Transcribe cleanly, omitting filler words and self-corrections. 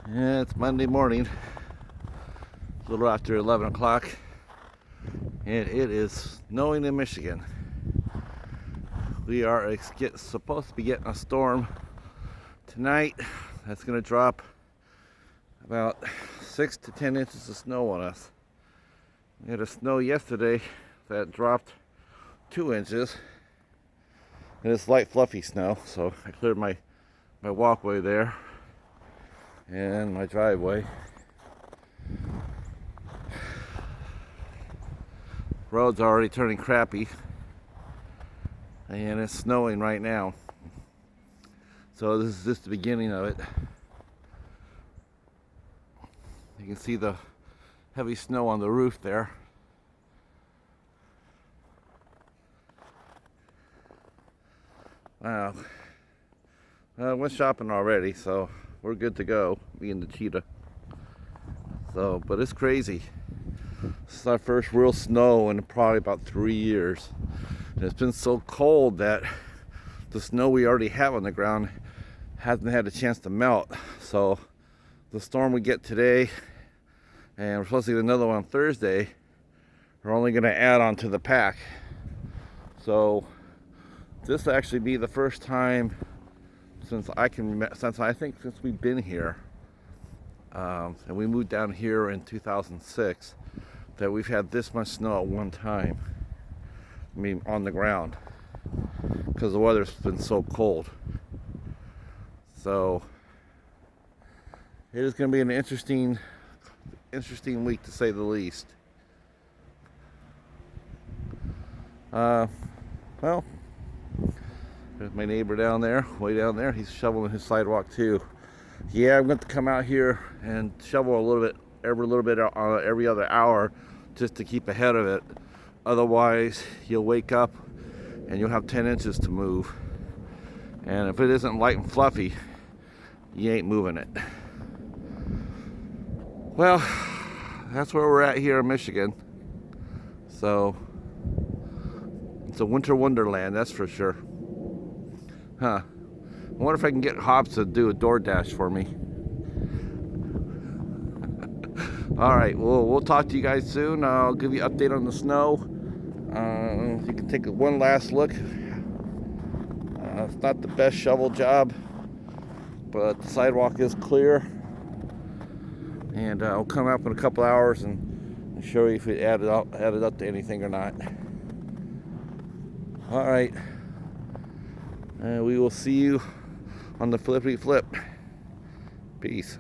Yeah, it's Monday morning, a little after 11 o'clock, and it is snowing in Michigan. We are supposed to be getting a storm tonight that's going to drop about 6 to 10 inches of snow on us. We had a snow yesterday that dropped 2 inches, and it's light fluffy snow, so I cleared my walkway there and my driveway. Road's already turning crappy, and it's snowing right now, so this is just the beginning of it. You can see the heavy snow on the roof there. Wow. Went shopping already, so we're good to go, me and the cheetah. So, but it's crazy. This is our first real snow in probably about 3 years. And it's been so cold that the snow we already have on the ground hasn't had a chance to melt. So the storm we get today, and we're supposed to get another one on Thursday, are only going to add on to the pack. So this will actually be the first time since we've been here, and we moved down here in 2006, that we've had this much snow at one time. I mean, on the ground, because the weather's been so cold. So it is going to be an interesting week, to say the least. Well, there's my neighbor down there, way down there. He's shoveling his sidewalk too. Yeah, I'm going to come out here and shovel every other hour, just to keep ahead of it. Otherwise, you'll wake up and you'll have 10 inches to move. And if it isn't light and fluffy, you ain't moving it. Well, that's where we're at here in Michigan. So it's a winter wonderland, that's for sure. Huh. I wonder if I can get Hobbs to do a DoorDash for me. All right, we'll talk to you guys soon. I'll give you an update on the snow. You can take one last look. It's not the best shovel job, but the sidewalk is clear. And I'll come up in a couple hours and show you if it added up to anything or not. All right. We will see you on the flippity flip. Peace.